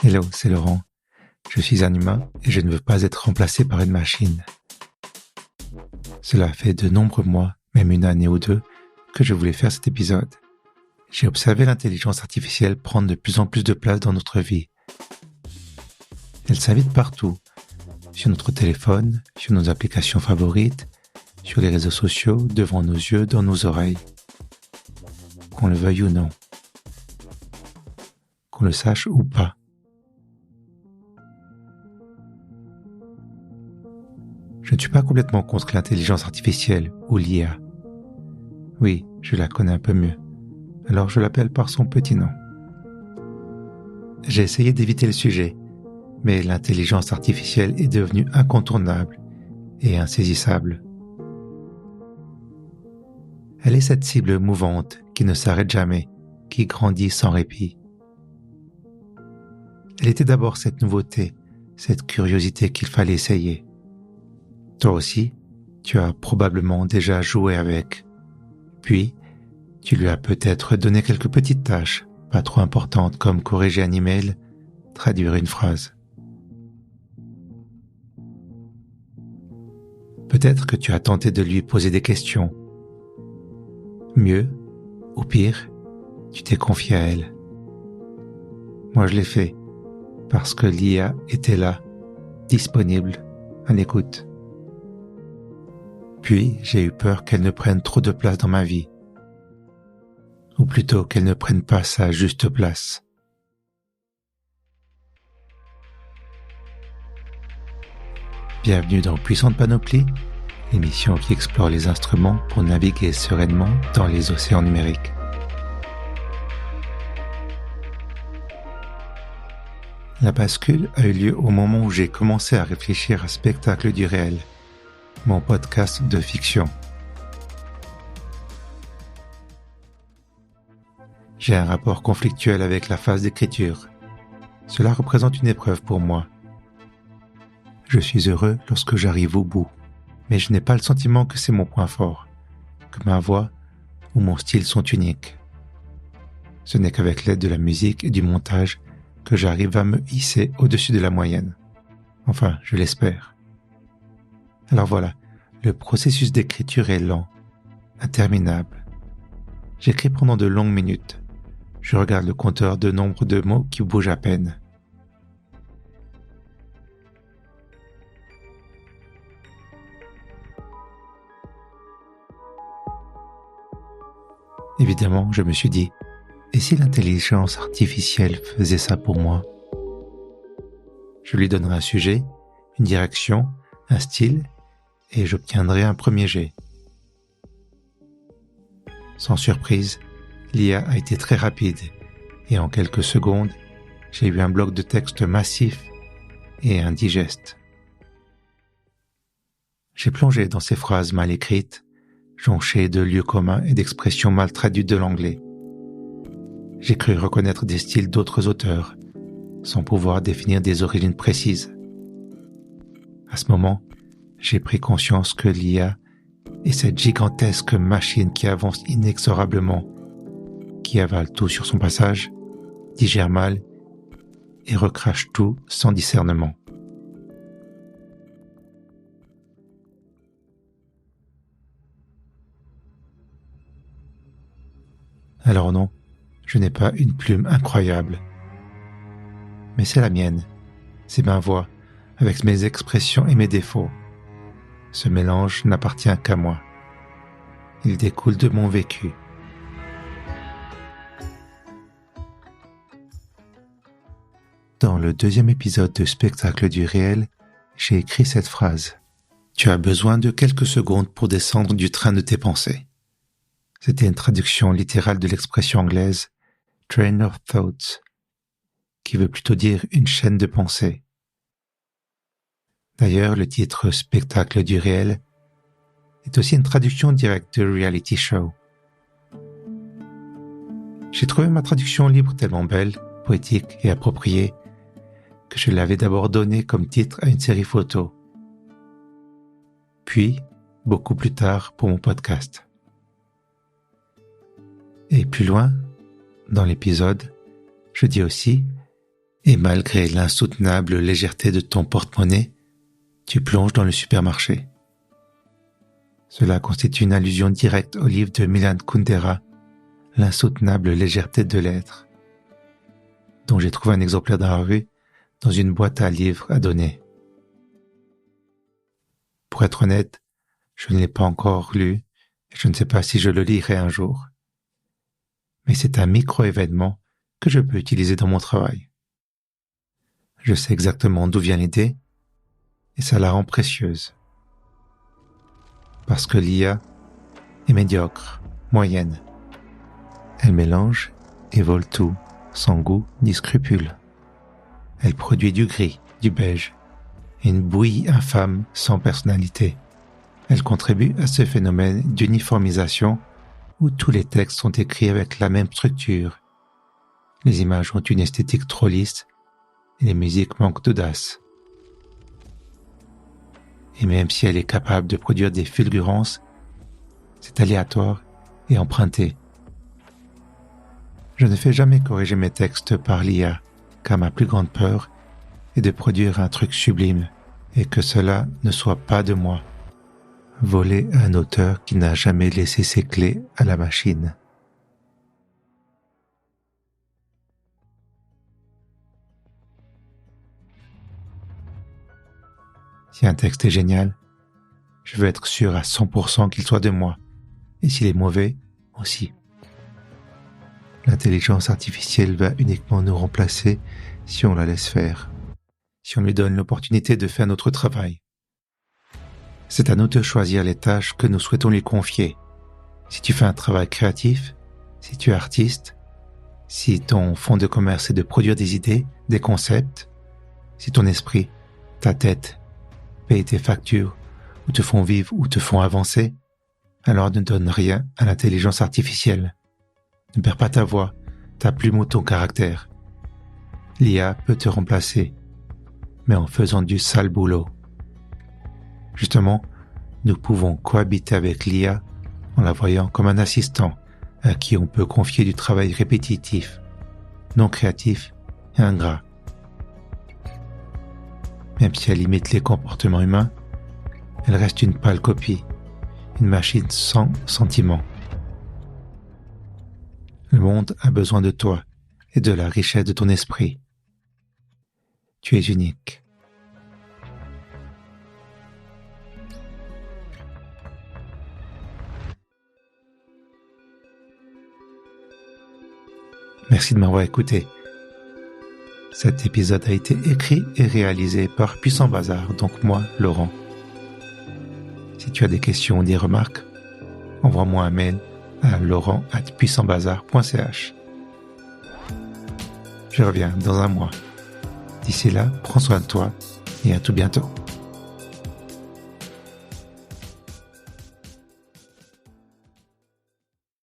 Hello, c'est Laurent. Je suis un humain et je ne veux pas être remplacé par une machine. Cela fait de nombreux mois, même une année ou deux, que je voulais faire cet épisode. J'ai observé l'intelligence artificielle prendre de plus en plus de place dans notre vie. Elle s'invite partout, sur notre téléphone, sur nos applications favorites, sur les réseaux sociaux, devant nos yeux, dans nos oreilles. Qu'on le veuille ou non. Qu'on le sache ou pas. Je ne suis pas complètement contre l'intelligence artificielle ou l'IA. Oui, je la connais un peu mieux. Alors je l'appelle par son petit nom. J'ai essayé d'éviter le sujet, mais l'intelligence artificielle est devenue incontournable et insaisissable. Elle est cette cible mouvante qui ne s'arrête jamais, qui grandit sans répit. Elle était d'abord cette nouveauté, cette curiosité qu'il fallait essayer. Toi aussi, tu as probablement déjà joué avec. Puis, tu lui as peut-être donné quelques petites tâches, pas trop importantes comme corriger un email, traduire une phrase. Peut-être que tu as tenté de lui poser des questions. Mieux, ou pire, tu t'es confié à elle. Moi je l'ai fait, parce que l'IA était là, disponible, à l'écoute. Puis, j'ai eu peur qu'elle ne prenne trop de place dans ma vie. Ou plutôt qu'elle ne prenne pas sa juste place. Bienvenue dans Puissante Panoplie, l'émission qui explore les instruments pour naviguer sereinement dans les océans numériques. La bascule a eu lieu au moment où j'ai commencé à réfléchir à Spectacle du réel, mon podcast de fiction. J'ai un rapport conflictuel avec la phase d'écriture. Cela représente une épreuve pour moi. Je suis heureux lorsque j'arrive au bout, mais je n'ai pas le sentiment que c'est mon point fort, que ma voix ou mon style sont uniques. Ce n'est qu'avec l'aide de la musique et du montage que j'arrive à me hisser au-dessus de la moyenne. Enfin, je l'espère. Alors voilà, le processus d'écriture est lent, interminable. J'écris pendant de longues minutes. Je regarde le compteur de nombre de mots qui bouge à peine. Évidemment, je me suis dit, et si l'intelligence artificielle faisait ça pour moi ? Je lui donnerais un sujet, une direction, un style, et j'obtiendrai un premier jet. Sans surprise, l'IA a été très rapide, et en quelques secondes, j'ai eu un bloc de texte massif et indigeste. J'ai plongé dans ces phrases mal écrites, jonchées de lieux communs et d'expressions mal traduites de l'anglais. J'ai cru reconnaître des styles d'autres auteurs, sans pouvoir définir des origines précises. À ce moment, j'ai pris conscience que l'IA est cette gigantesque machine qui avance inexorablement, qui avale tout sur son passage, digère mal et recrache tout sans discernement. Alors non, je n'ai pas une plume incroyable. Mais c'est la mienne, c'est ma voix, avec mes expressions et mes défauts. Ce mélange n'appartient qu'à moi. Il découle de mon vécu. Dans le deuxième épisode de Spectacle du réel, j'ai écrit cette phrase. Tu as besoin de quelques secondes pour descendre du train de tes pensées. C'était une traduction littérale de l'expression anglaise « train of thoughts », qui veut plutôt dire une chaîne de pensées. D'ailleurs, le titre « Spectacle du réel » est aussi une traduction directe de « reality show ». J'ai trouvé ma traduction libre tellement belle, poétique et appropriée que je l'avais d'abord donnée comme titre à une série photo. Puis, beaucoup plus tard, pour mon podcast. plus loin, dans l'épisode, je dis aussi « Et malgré l'insoutenable légèreté de ton porte-monnaie, tu plonges dans le supermarché. » Cela constitue une allusion directe au livre de Milan Kundera, L'insoutenable légèreté de l'être, dont j'ai trouvé un exemplaire dans la rue dans une boîte à livres à donner. Pour être honnête, je ne l'ai pas encore lu et je ne sais pas si je le lirai un jour. Mais c'est un micro-événement que je peux utiliser dans mon travail. Je sais exactement d'où vient l'idée et ça la rend précieuse. Parce que l'IA est médiocre, moyenne. Elle mélange et vole tout, sans goût ni scrupule. Elle produit du gris, du beige, et une bouillie infâme sans personnalité. Elle contribue à ce phénomène d'uniformisation où tous les textes sont écrits avec la même structure. Les images ont une esthétique trop lisse et les musiques manquent d'audace. Et même si elle est capable de produire des fulgurances, c'est aléatoire et emprunté. Je ne fais jamais corriger mes textes par l'IA, car ma plus grande peur est de produire un truc sublime et que cela ne soit pas de moi. Voler à un auteur qui n'a jamais laissé ses clés à la machine. Si un texte est génial, je veux être sûr à 100% qu'il soit de moi, et s'il est mauvais, aussi. L'intelligence artificielle va uniquement nous remplacer si on la laisse faire, si on lui donne l'opportunité de faire notre travail. C'est à nous de choisir les tâches que nous souhaitons lui confier. Si tu fais un travail créatif, si tu es artiste, si ton fond de commerce est de produire des idées, des concepts, si ton esprit, ta tête, paye tes factures, ou te font vivre ou te font avancer, alors ne donne rien à l'intelligence artificielle. Ne perds pas ta voix, ta plume ou ton caractère. L'IA peut te remplacer, mais en faisant du sale boulot. Justement, nous pouvons cohabiter avec l'IA en la voyant comme un assistant à qui on peut confier du travail répétitif, non créatif et ingrat. Même si elle imite les comportements humains, elle reste une pâle copie, une machine sans sentiment. Le monde a besoin de toi et de la richesse de ton esprit. Tu es unique. Merci de m'avoir écouté. Cet épisode a été écrit et réalisé par Puissant Bazar, donc moi, Laurent. Si tu as des questions ou des remarques, envoie-moi un mail à laurent@puissantbazar.ch. Je reviens dans un mois. D'ici là, prends soin de toi et à tout bientôt.